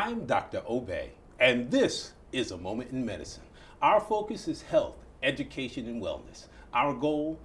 I'm Dr. Obey, and this is A Moment in Medicine. Our focus is health, education, and wellness. Our goal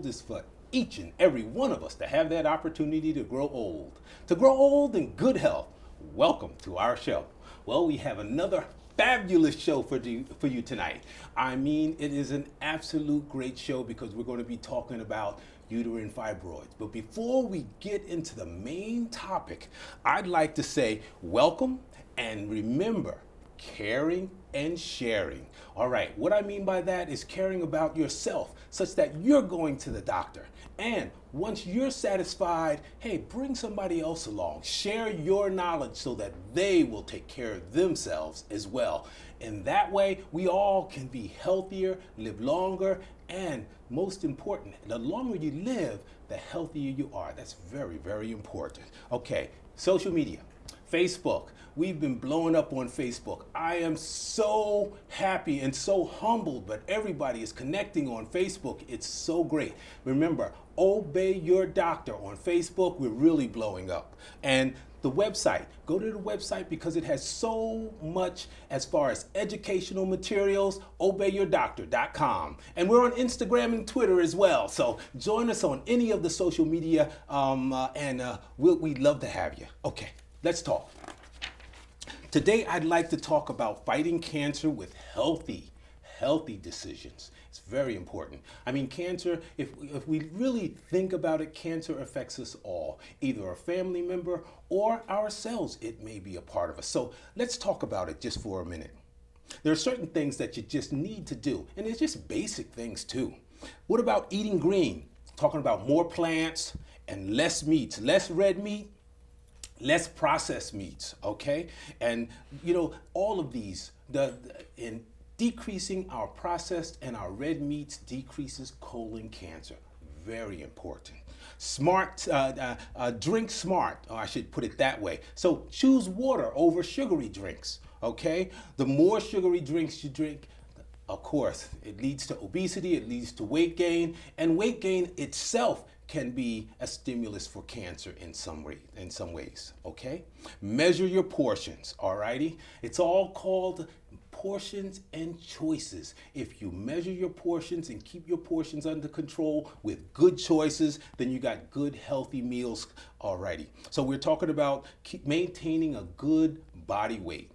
is for each and every one of us to have that opportunity to grow old in good health. Welcome to our show. Well, we have another fabulous show for you tonight. I mean, it is an absolute great show because we're going to be talking about uterine fibroids. But before we get into the main topic, I'd like to say welcome and remember, caring and sharing. All right, what I mean by that is caring about yourself such that you're going to the doctor. And once you're satisfied, hey, bring somebody else along. Share your knowledge so that they will take care of themselves as well. And that way, we all can be healthier, live longer, and most important, the longer you live, the healthier you are. That's very, very important. Okay, social media, Facebook. We've been blowing up on Facebook. I am so happy and so humbled, but everybody is connecting on Facebook. It's so great. Remember, Obey Your Doctor on Facebook. We're really blowing up. And the website, go to the website because it has so much as far as educational materials, obeyyourdoctor.com. And we're on Instagram and Twitter as well. So join us on any of the social media we'd love to have you. Okay, let's talk. Today, I'd like to talk about fighting cancer with healthy decisions. It's very important. I mean, cancer, if we really think about it, cancer affects us all, either a family member or ourselves. It may be a part of us. So let's talk about it just for a minute. There are certain things that you just need to do, and it's just basic things too. What about eating green? Talking about more plants and less meats, less red meat, less processed meats, okay? And you know, all of these, in decreasing our processed and our red meats decreases colon cancer. Very important. Smart, drink smart, or I should put it that way. So choose water over sugary drinks, okay? The more sugary drinks you drink, of course, it leads to obesity, it leads to weight gain, and weight gain itself can be a stimulus for cancer in some ways, okay? Measure your portions, alrighty? It's all called portions and choices. If you measure your portions and keep your portions under control with good choices, then you got good, healthy meals, alrighty. So we're talking about maintaining a good body weight.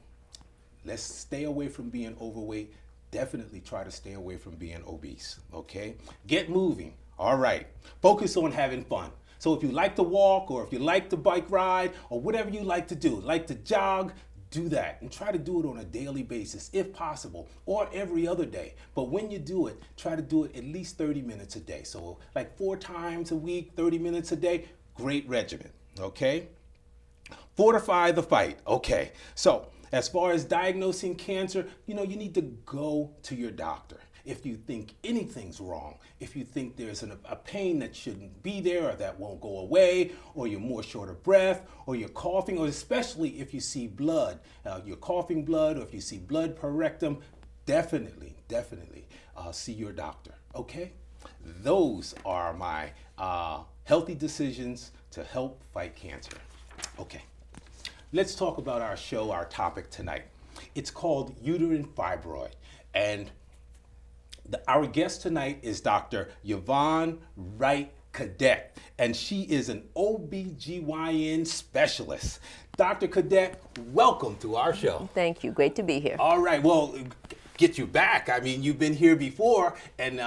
Let's stay away from being overweight. Definitely try to stay away from being obese, okay? Get moving. All right, focus on having fun. So if you like to walk or if you like to bike ride or whatever you like to do, like to jog, do that and try to do it on a daily basis if possible or every other day. But when you do it, try to do it at least 30 minutes a day. So like 4 times a week, 30 minutes a day, great regimen, okay? Fortify the fight, okay. So as far as diagnosing cancer, you know, you need to go to your doctor. If you think anything's wrong, if you think there's a pain that shouldn't be there or that won't go away, or you're more short of breath, or you're coughing, or especially if you see blood, you're coughing blood, or if you see blood per rectum, definitely see your doctor, okay? Those are my healthy decisions to help fight cancer. Okay, let's talk about our show, our topic tonight. It's called Uterine Fibroid, and our guest tonight is Dr. Yvonne Wright Cadet, and she is an OBGYN specialist. Dr. Cadet, welcome to our show. Thank you. Great to be here. All right. Well, get you back. I mean, you've been here before, and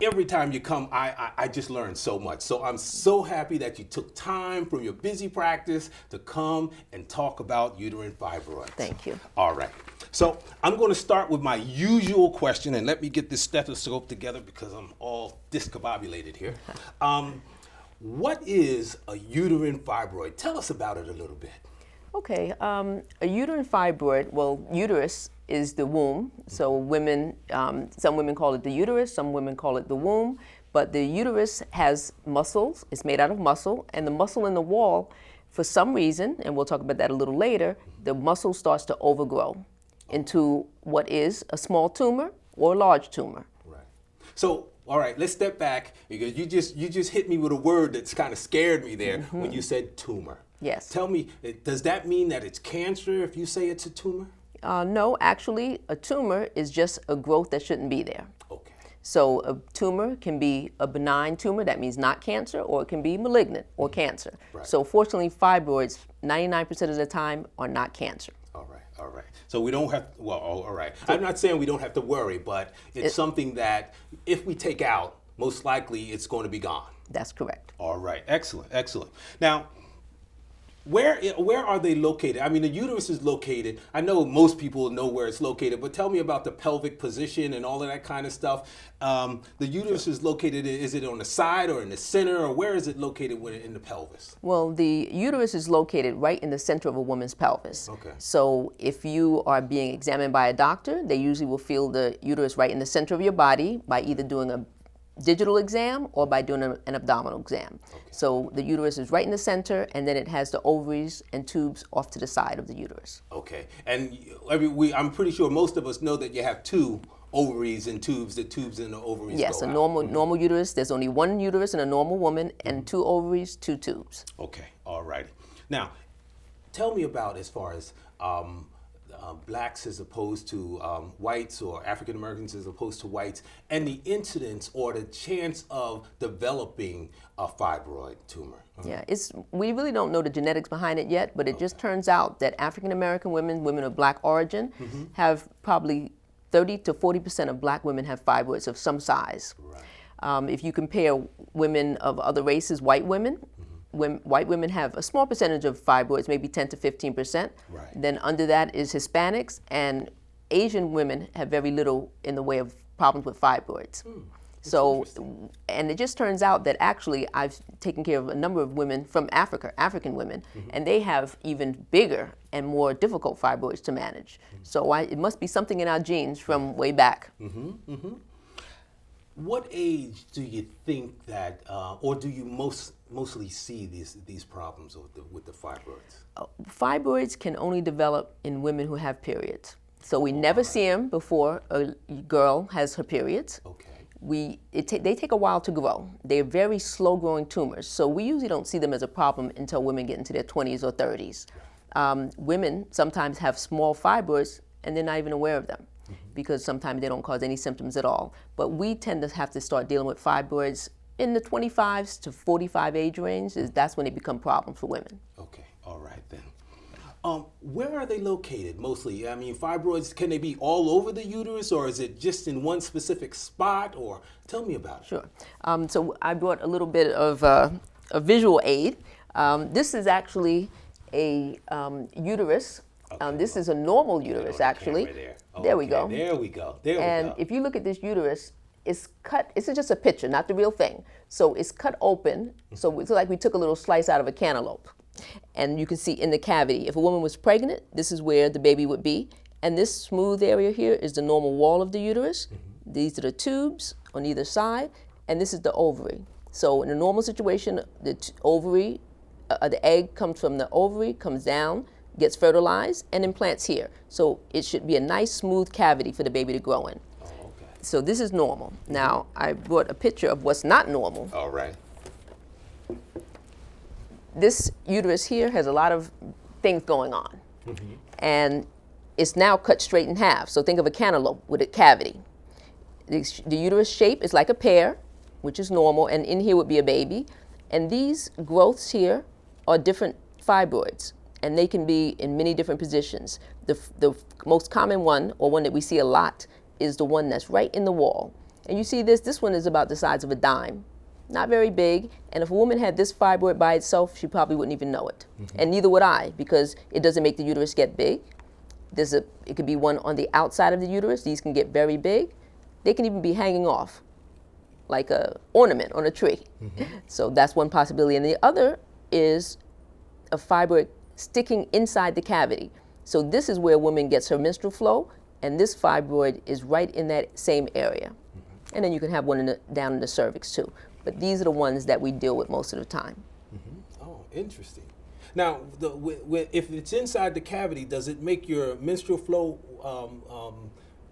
every time you come, I just learn so much. So I'm so happy that you took time from your busy practice to come and talk about uterine fibroids. Thank you. All right. So I'm going to start with my usual question, and let me get this stethoscope together because I'm all discombobulated here. What is a uterine fibroid? Tell us about it a little bit. Okay. A uterine fibroid, well, uterus is the womb. So women, some women call it the uterus, some women call it the womb. But the uterus has muscles. It's made out of muscle, and the muscle in the wall, for some reason, and we'll talk about that a little later, the muscle starts to overgrow into what is a small tumor or a large tumor. Right. So, all right, let's step back because you just hit me with a word that's kind of scared me there when you said tumor. Yes. Tell me, does that mean that it's cancer if you say it's a tumor? No, actually, a tumor is just a growth that shouldn't be there. Okay. So a tumor can be a benign tumor, that means not cancer, or it can be malignant or cancer. Right. So fortunately, fibroids, 99% of the time, are not cancer. All right, all right. So we don't have, well, all right. I'm not saying we don't have to worry, but it's something that if we take out, most likely it's going to be gone. That's correct. All right, excellent, excellent. Now, where are they located? I mean, the uterus is located. I know most people know where it's located, but tell me about the pelvic position and all of that kind of stuff. The uterus is located, is it on the side or in the center, or where is it located in the pelvis? Well, the uterus is located right in the center of a woman's pelvis. Okay. So if you are being examined by a doctor, they usually will feel the uterus right in the center of your body by either doing a digital exam or by doing an abdominal exam. Okay. So the uterus is right in the center, and then it has the ovaries and tubes off to the side of the uterus. Okay, and I'm pretty sure most of us know that you have two ovaries and tubes. The tubes and the ovaries. Yes, go a out. normal uterus. There's only one uterus in a normal woman, and two ovaries, two tubes. Okay, all righty. Now, tell me about as far as blacks as opposed to whites, or African Americans as opposed to whites, and the incidence or the chance of developing a fibroid tumor. Yeah, we really don't know the genetics behind it yet, but it just turns out that African American women of black origin, have probably 30 to 40% of black women have fibroids of some size. Right. If you compare women of other races, white women, white women have a small percentage of fibroids, maybe 10 to 15%. Right. Then under that is Hispanics, and Asian women have very little in the way of problems with fibroids. So, and it just turns out that actually I've taken care of a number of women from Africa, African women, and they have even bigger and more difficult fibroids to manage. So it must be something in our genes from way back. What age do you think that, or do you mostly see these problems with the fibroids? Fibroids can only develop in women who have periods. So we never see them before a girl has her periods. Okay. They take a while to grow. They're very slow-growing tumors. So we usually don't see them as a problem until women get into their 20s or 30s. Women sometimes have small fibroids, and they're not even aware of them, because sometimes they don't cause any symptoms at all. But we tend to have to start dealing with fibroids in the 25s to 45 age range. That's when they become problems for women. Okay, all right then. Where are they located mostly? I mean, fibroids, can they be all over the uterus, or is it just in one specific spot? Or tell me about it. Sure. So I brought a little bit of a visual aid. This is actually a uterus. Okay. This is a normal uterus, actually. There. Oh, there we go. There we go. And if you look at this uterus, it's cut. This is just a picture, not the real thing. So it's cut open. So it's like we took a little slice out of a cantaloupe. And you can see in the cavity, if a woman was pregnant, this is where the baby would be. And this smooth area here is the normal wall of the uterus. These are the tubes on either side, and this is the ovary. So in a normal situation, the ovary, the egg comes from the ovary, comes down, gets fertilized, and implants here. So it should be a nice smooth cavity for the baby to grow in. Oh, okay. So this is normal. Now, I brought a picture of what's not normal. All right. This uterus here has a lot of things going on. And it's now cut straight in half. So think of a cantaloupe with a cavity. The uterus shape is like a pear, which is normal, and in here would be a baby. And these growths here are different fibroids, and they can be in many different positions. The most common one, or one that we see a lot, is the one that's right in the wall. And you see this one is about the size of a dime. Not very big, and if a woman had this fibroid by itself, she probably wouldn't even know it. And neither would I, because it doesn't make the uterus get big. It could be one on the outside of the uterus. These can get very big. They can even be hanging off, like an ornament on a tree. So that's one possibility. And the other is a fibroid sticking inside the cavity. So this is where a woman gets her menstrual flow, and this fibroid is right in that same area. And then you can have one down in the cervix too. But these are the ones that we deal with most of the time. Oh, interesting. Now, if it's inside the cavity, does it make your menstrual flow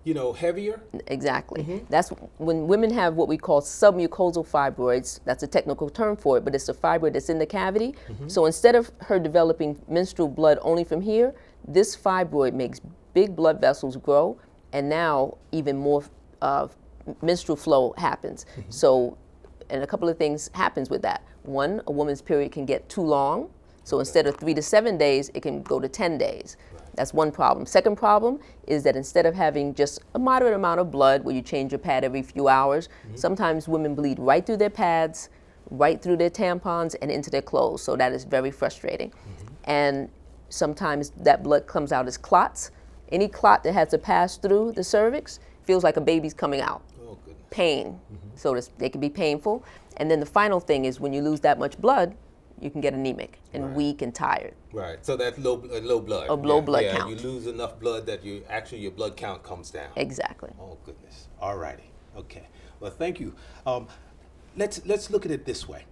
heavier? Exactly. That's when women have what we call submucosal fibroids. That's a technical term for it, but it's a fibroid that's in the cavity. So instead of her developing menstrual blood only from here, this fibroid makes big blood vessels grow, and now even more menstrual flow happens. So, and a couple of things happens with that. One, a woman's period can get too long. So instead of 3 to 7 days, it can go to 10 days. That's one problem. Second problem is that instead of having just a moderate amount of blood where you change your pad every few hours, sometimes women bleed right through their pads, right through their tampons, and into their clothes. So that is very frustrating. And sometimes that blood comes out as clots. Any clot that has to pass through the cervix feels like a baby's coming out. Oh, goodness. Pain. So they can be painful. And then the final thing is when you lose that much blood, you can get anemic and weak and tired. Right. So that's low blood. A low blood count. You lose enough blood that your blood count comes down. Exactly. Oh, goodness. All righty. Okay. Well, thank you. Let's look at it this way.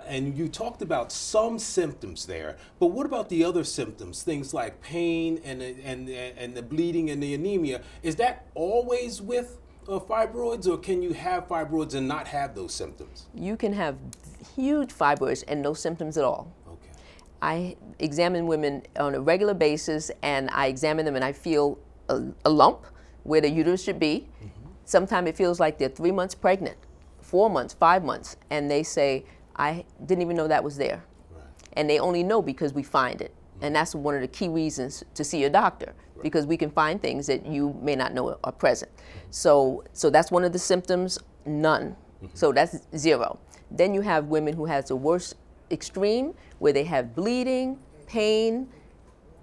And you talked about some symptoms there, but what about the other symptoms? Things like pain and the bleeding and the anemia. Is that always with fibroids, or can you have fibroids and not have those symptoms? You can have huge fibroids and no symptoms at all. Okay. I examine women on a regular basis, and I examine them and I feel a lump where the uterus should be. Sometimes it feels like they're 3 months pregnant, 4 months, 5 months, and they say, I didn't even know that was there. Right. And they only know because we find it. And that's one of the key reasons to see your doctor, because we can find things that you may not know are present. So that's one of the symptoms, none. So that's 0. Then you have women who has the worst extreme, where they have bleeding, pain,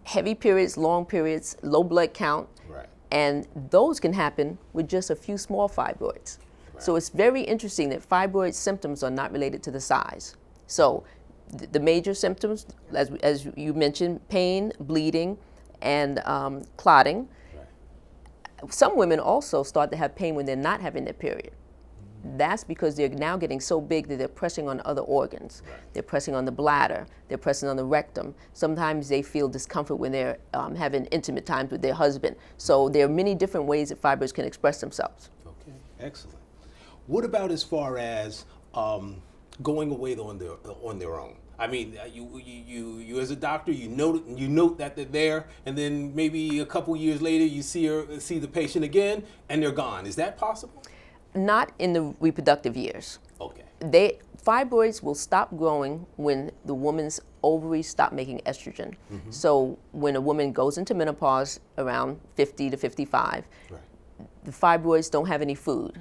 heavy periods, long periods, low blood count. Right. And those can happen with just a few small fibroids. So it's very interesting that fibroid symptoms are not related to the size. So the major symptoms, as you mentioned, pain, bleeding, and clotting. Right. Some women also start to have pain when they're not having their period. That's because they're now getting so big that they're pressing on other organs. Right. They're pressing on the bladder. They're pressing on the rectum. Sometimes they feel discomfort when they're having intimate times with their husband. So there are many different ways that fibroids can express themselves. Okay, excellent. What about as far as going away on their own? I mean, you as a doctor, you note that they're there, and then maybe a couple years later you see the patient again, and they're gone. Is that possible? Not in the reproductive years. Okay. Fibroids will stop growing when the woman's ovaries stop making estrogen. So when a woman goes into menopause around 50 to 55, right, the fibroids don't have any food.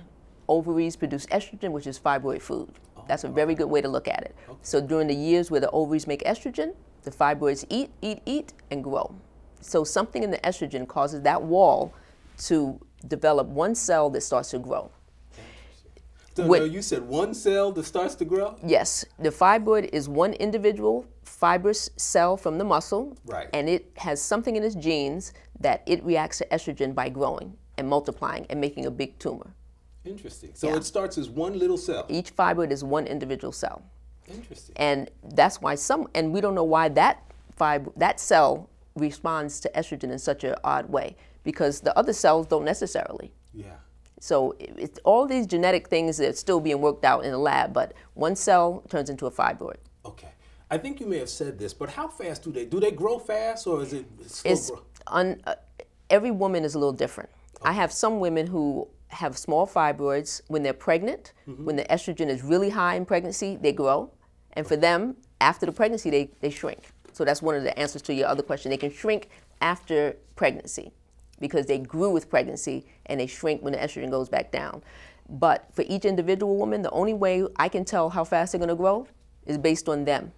Ovaries produce estrogen, which is fibroid food. That's a very good way to look at it. Okay. So during the years where the ovaries make estrogen, the fibroids eat, and grow. So something in the estrogen causes that wall to develop one cell that starts to grow. So you said one cell that starts to grow? Yes. The fibroid is one individual fibrous cell from the muscle, right, and it has something in its genes that it reacts to estrogen by growing and multiplying and making a big tumor. Interesting. So it starts as one little cell. Each fibroid is one individual cell. Interesting. And that's why and we don't know why that cell responds to estrogen in such an odd way, because the other cells don't necessarily. Yeah. So it's all these genetic things that are still being worked out in the lab, but one cell turns into a fibroid. Okay. I think you may have said this, but how fast do they grow fast, or is it slow growth? Every woman is a little different. Okay. I have some women who have small fibroids when they're pregnant. When the estrogen is really high in pregnancy, they grow. And for them, after the pregnancy, they shrink. So that's one of the answers to your other question. They can shrink after pregnancy because they grew with pregnancy, and they shrink when the estrogen goes back down. But for each individual woman, the only way I can tell how fast they're going to grow is based on them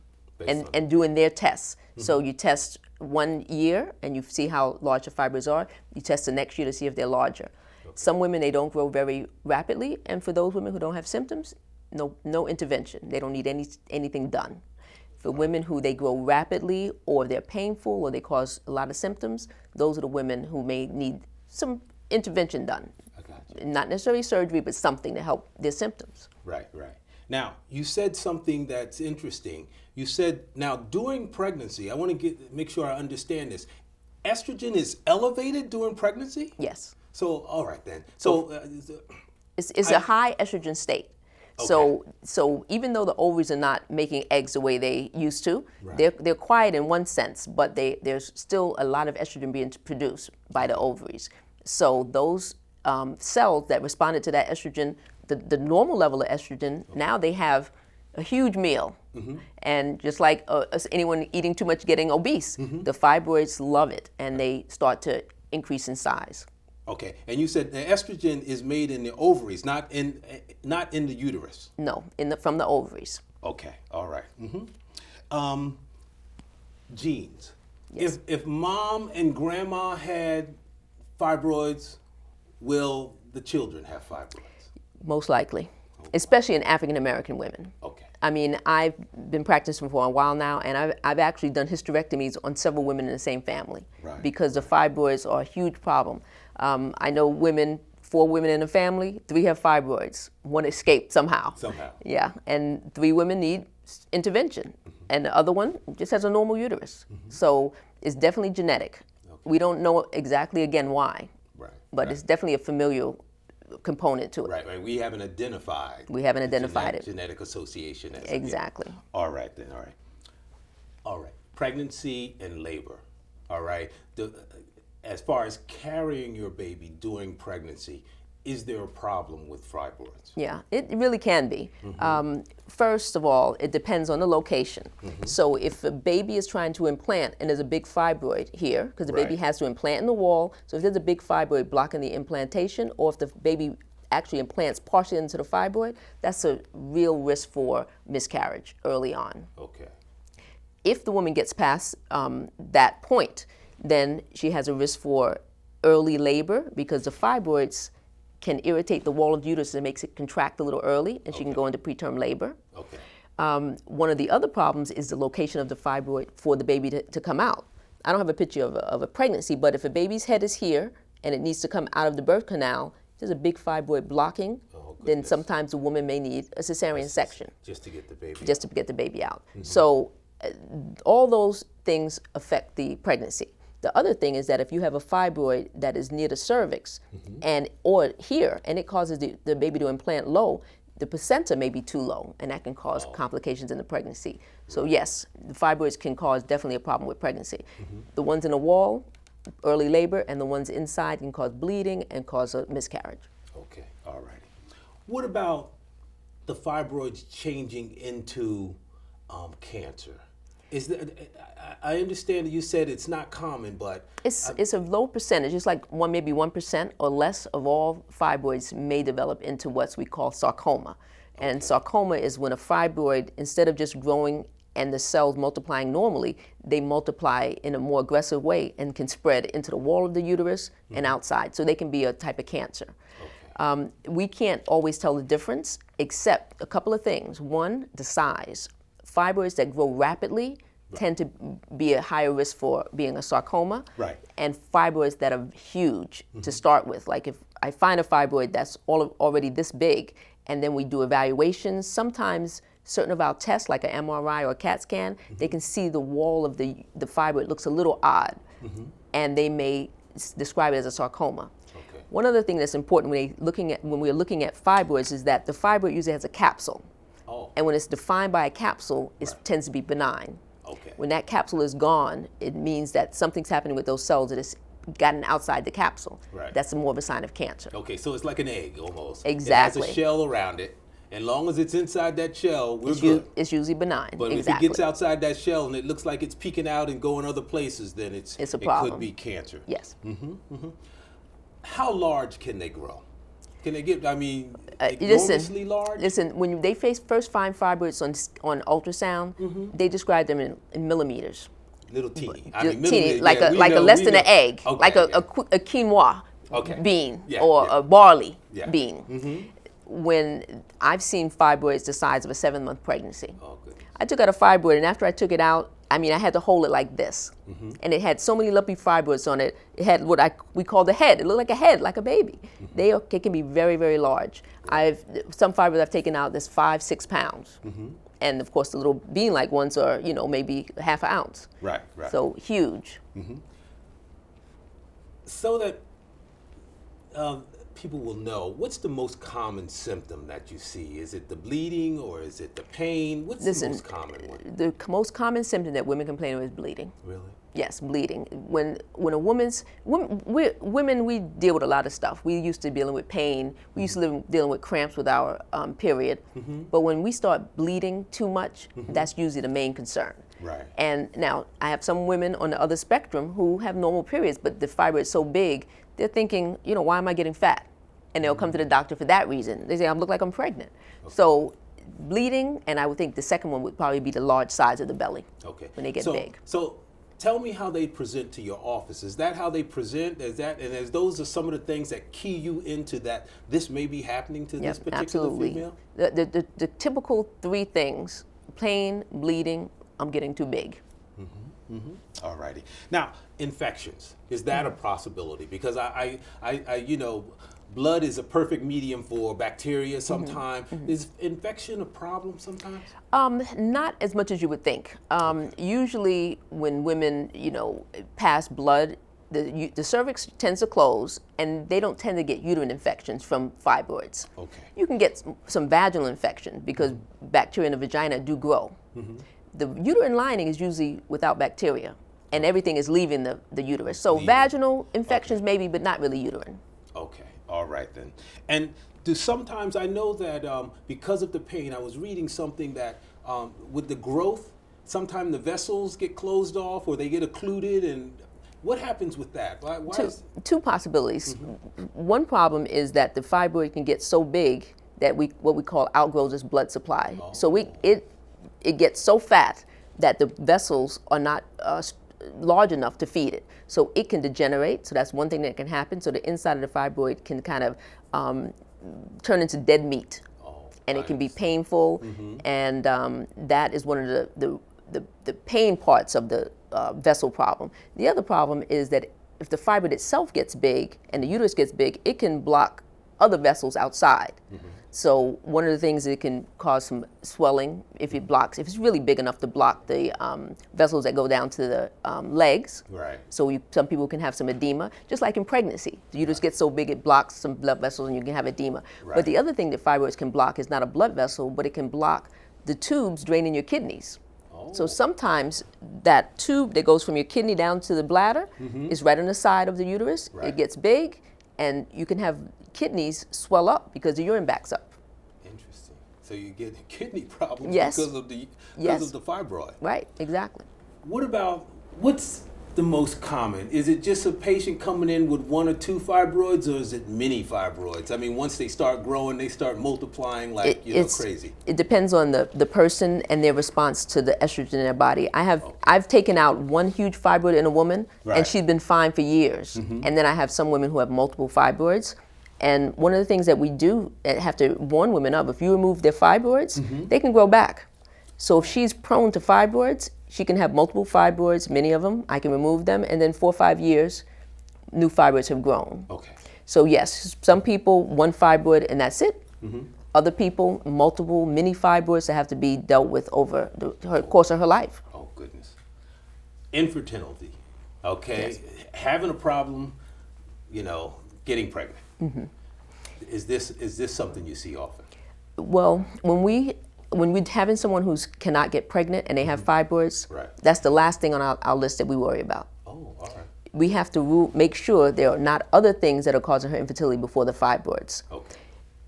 and doing their tests. So you test 1 year and you see how large the fibroids are. You test the next year to see if they're larger. Some women, they don't grow very rapidly, and for those women who don't have symptoms, no intervention. They don't need anything done. For women who they grow rapidly, or they're painful, or they cause a lot of symptoms, those are the women who may need some intervention done. I got you. Not necessarily surgery, but something to help their symptoms. Right, right. Now, you said something that's interesting. You said, now during pregnancy, I want to make sure I understand this. Estrogen is elevated during pregnancy? Yes. So, all right then. So, It's a high estrogen state. So even though the ovaries are not making eggs the way they used to, they're quiet in one sense, but there's still a lot of estrogen being produced by the ovaries. So those cells that responded to that estrogen, the normal level of estrogen, now they have a huge meal. And just like anyone eating too much getting obese, the fibroids love it and they start to increase in size. Okay, and you said the estrogen is made in the ovaries, not in the uterus. No, from the ovaries. Okay, all right. Genes. Yes. If mom and grandma had fibroids, will the children have fibroids? Most likely, especially in African American women. Okay. I mean, I've been practicing for a while now, and I've actually done hysterectomies on several women in the same family because the fibroids are a huge problem. I know 4 women in a family, 3 have fibroids. 1 escaped somehow. Yeah, and 3 women need intervention, and the other one just has a normal uterus. So it's definitely genetic. We don't know exactly, again, why, but it's definitely a familial component to it. Right. We haven't identified. It. Genetic association. Exactly. All right then. All right. Pregnancy and labor. All right. As far as carrying your baby during pregnancy, is there a problem with fibroids? Yeah, it really can be. First of all, it depends on the location. So if a baby is trying to implant and there's a big fibroid here, because the baby has to implant in the wall, so if there's a big fibroid blocking the implantation, or if the baby actually implants partially into the fibroid, that's a real risk for miscarriage early on. Okay. If the woman gets past that point, then she has a risk for early labor because the fibroids can irritate the wall of the uterus and makes it contract a little early, and she can go into preterm labor. Okay. One of the other problems is the location of the fibroid for the baby to come out. I don't have a picture of a pregnancy, but if a baby's head is here and it needs to come out of the birth canal, there's a big fibroid blocking, then sometimes the woman may need a cesarean section. Just to get the baby Just to get the baby out. So all those things affect the pregnancy. The other thing is that if you have a fibroid that is near the cervix or here, and it causes the baby to implant low, the placenta may be too low, and that can cause complications in the pregnancy. So yes, the fibroids can cause definitely a problem with pregnancy. The ones in the wall, early labor, and the ones inside can cause bleeding and cause a miscarriage. Okay, all right. What about the fibroids changing into cancer? I understand that you said it's not common, but it's a low percentage. It's like maybe 1% or less of all fibroids may develop into what we call sarcoma. And sarcoma is when a fibroid, instead of just growing and the cells multiplying normally, they multiply in a more aggressive way and can spread into the wall of the uterus and outside. So they can be a type of cancer. We can't always tell the difference, except a couple of things. One, the size. Fibroids that grow rapidly tend to be a higher risk for being a sarcoma. And fibroids that are huge to start with. Like if I find a fibroid that's already this big, and then we do evaluations, sometimes certain of our tests, like an MRI or a CAT scan, they can see the wall of the fibroid looks a little odd, and they may describe it as a sarcoma. One other thing that's important when we're looking at fibroids is that the fibroid usually has a capsule. And when it's defined by a capsule, it tends to be benign. When that capsule is gone, it means that something's happening with those cells that has gotten outside the capsule. That's more of a sign of cancer. Okay, so it's like an egg almost. Exactly. It has a shell around it. And long as it's inside that shell, we're good. It's usually benign. But if it gets outside that shell and it looks like it's peeking out and going other places, then it could be cancer. Yes. How large can they grow? Can they get, enormously large? Listen, when they first find fibroids on ultrasound, they describe them in millimeters. Little teeny. Teeny, like a less than an egg, like a quinoa bean or a barley bean. When I've seen fibroids the size of a 7-month pregnancy. I took out a fibroid, and after I took it out, I had to hold it like this. And it had so many lumpy fibroids on it. It had what we call the head. It looked like a head, like a baby. They can be very, very large. Some fibroids I've taken out that's 5-6 pounds. And of course, the little bean-like ones are, maybe half an ounce. So huge. So that people will know, what's the most common symptom that you see? Is it the bleeding or is it the pain? What's the most common one? The most common symptom that women complain of is bleeding. Really? Yes, bleeding. When a women, we deal with a lot of stuff. We used to dealing with pain. We used to dealing with cramps with our period. But when we start bleeding too much, that's usually the main concern. Right. And now I have some women on the other spectrum who have normal periods, but the fibroid is so big, they're thinking, why am I getting fat? And they'll come to the doctor for that reason. They say, I look like I'm pregnant. Okay. So bleeding, and I would think the second one would probably be the large size of the belly. Okay. When they get big. So tell me how they present to your office. Is that how they present? And those are some of the things that key you into that this may be happening to this particular female? The typical three things: pain, bleeding, I'm getting too big. All righty. Now, infections, is that a possibility? Because I blood is a perfect medium for bacteria sometimes. Is infection a problem sometimes? Not as much as you would think. Usually when women, pass blood, the cervix tends to close, and they don't tend to get uterine infections from fibroids. Okay. You can get some vaginal infection because bacteria in the vagina do grow. The uterine lining is usually without bacteria, and everything is leaving the uterus. So vaginal infections maybe, but not really uterine. Okay, all right then. And do sometimes, I know that because of the pain, I was reading something that with the growth, sometimes the vessels get closed off or they get occluded, and what happens with that? Why two possibilities. One problem is that the fibroid can get so big that what we call outgrows its blood supply. So it gets so fat that the vessels are not large enough to feed it. So it can degenerate. So that's one thing that can happen. So the inside of the fibroid can kind of turn into dead meat. And it can be painful. And that is one of the pain parts of the vessel problem. The other problem is that if the fibroid itself gets big and the uterus gets big, it can block other vessels outside. So one of the things, it can cause some swelling if it's really big enough to block the vessels that go down to the legs. Right. So some people can have some edema, just like in pregnancy. The uterus gets so big it blocks some blood vessels and you can have edema. Right. But the other thing that fibroids can block is not a blood vessel, but it can block the tubes draining your kidneys. So sometimes that tube that goes from your kidney down to the bladder is right on the side of the uterus. Right. It gets big, and you can have kidneys swell up because the urine backs up. Interesting. So you get kidney problems because of the fibroid. Right, exactly. What's the most common? Is it just a patient coming in with one or two fibroids, or is it many fibroids? I mean, once they start growing, they start multiplying like crazy. It depends on the person and their response to the estrogen in their body. I've taken out one huge fibroid in a woman, and she's been fine for years. And then I have some women who have multiple fibroids. And one of the things that we do have to warn women of, if you remove their fibroids, they can grow back. So if she's prone to fibroids, she can have multiple fibroids, many of them. I can remove them, and then 4 or 5 years, new fibroids have grown. Okay. So yes, some people, one fibroid and that's it. Other people, multiple mini fibroids that have to be dealt with over the course of her life. Oh goodness. Infertility, okay? Yes. Having a problem, getting pregnant. Is this something you see often? Well, when we're having someone who cannot get pregnant and they have fibroids, that's the last thing on our list that we worry about. Oh, all right. We have to make sure there are not other things that are causing her infertility before the fibroids. Okay.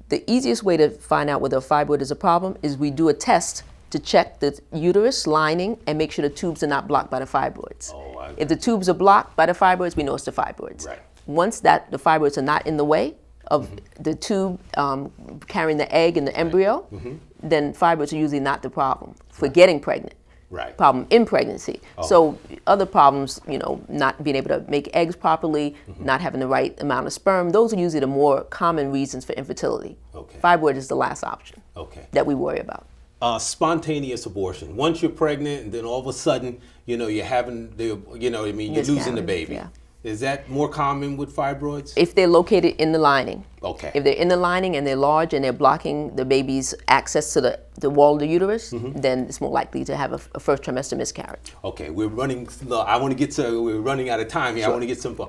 The easiest way to find out whether a fibroid is a problem is we do a test to check the uterus lining and make sure the tubes are not blocked by the fibroids. If the tubes are blocked by the fibroids, we know it's the fibroids. Right. Once the fibroids are not in the way of the tube carrying the egg and the embryo, then fibroids are usually not the problem for getting pregnant. Right. Problem in pregnancy. So other problems, not being able to make eggs properly, not having the right amount of sperm, those are usually the more common reasons for infertility. Okay. Fibroid is the last option that we worry about. Spontaneous abortion. Once you're pregnant and then all of a sudden, you're having you're losing the baby. Yeah. Is that more common with fibroids? If they're located in the lining. Okay. If they're in the lining and they're large and they're blocking the baby's access to the wall of the uterus, then it's more likely to have a first trimester miscarriage. Okay, we're running out of time here. Sure. I want to get some.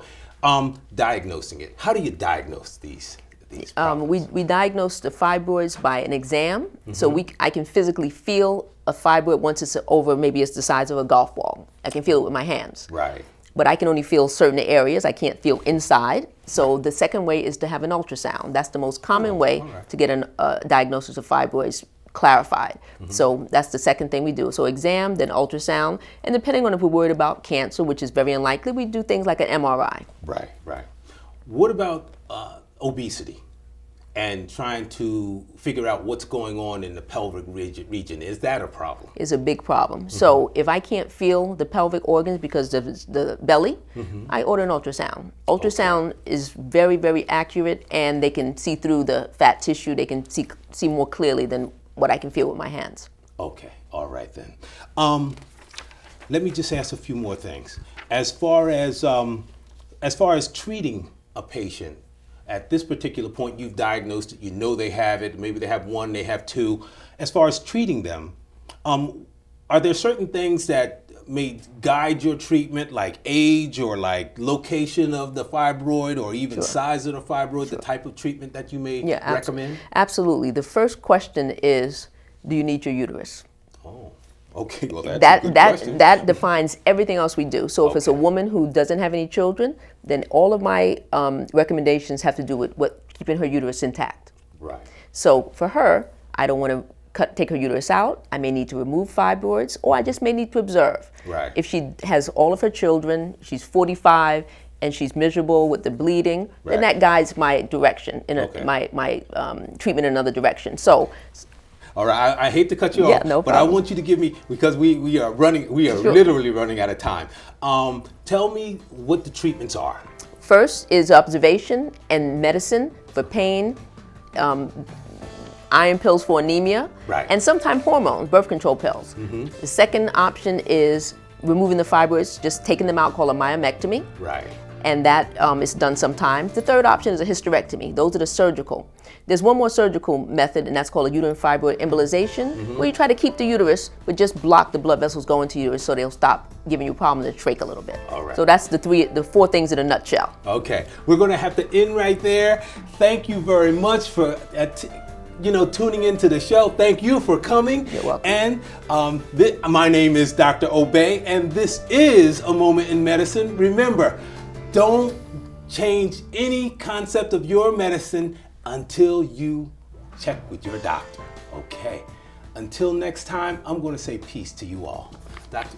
Diagnosing it. How do you diagnose these problems? We diagnose the fibroids by an exam, so I can physically feel a fibroid once it's over, maybe it's the size of a golf ball. I can feel it with my hands. Right. But I can only feel certain areas. I can't feel inside. So the second way is to have an ultrasound. That's the most common way to get a diagnosis of fibroids clarified. So that's the second thing we do. So exam, then ultrasound, and depending on if we're worried about cancer, which is very unlikely, we do things like an MRI. Right, right. What about obesity and trying to figure out what's going on in the pelvic region? Is that a problem? Is a big problem. So if I can't feel the pelvic organs because of the belly, I order an ultrasound. Ultrasound is very, very accurate, and they can see through the fat tissue. They can see more clearly than what I can feel with my hands. Okay, all right then. Let me just ask a few more things. As far as treating a patient, at this particular point, you've diagnosed it, you know they have it, maybe they have one, they have two. As far as treating them, are there certain things that may guide your treatment, like age or like location of the fibroid or even size of the fibroid, the type of treatment that you may recommend? Absolutely. The first question is, do you need your uterus? Oh, okay. Well, that's a good question. That defines everything else we do. So if it's a woman who doesn't have any children, then all of my recommendations have to do with keeping her uterus intact. Right. So for her, I don't want to take her uterus out. I may need to remove fibroids, or I just may need to observe. Right. If she has all of her children, she's 45, and she's miserable with the bleeding, then that guides my direction, my treatment in another direction. So. All right, I hate to cut you off, no but I want you to give me, because we are literally running out of time. Tell me what the treatments are. First is observation and medicine for pain, iron pills for anemia, and sometimes hormones, birth control pills. The second option is removing the fibroids, just taking them out, called a myomectomy. Right. And that is done sometimes. The third option is a hysterectomy. Those are the surgical. There's one more surgical method, and that's called a uterine fibroid embolization, where you try to keep the uterus, but just block the blood vessels going to the uterus so they'll stop giving you problems in the trachea a little bit. All right. So that's the four things in a nutshell. Okay, we're going to have to end right there. Thank you very much for tuning into the show. Thank you for coming. You're welcome. And my name is Dr. Obey, and this is A Moment in Medicine. Remember, don't change any concept of your medicine until you check with your doctor. Okay. Until next time, I'm going to say peace to you all. Dr.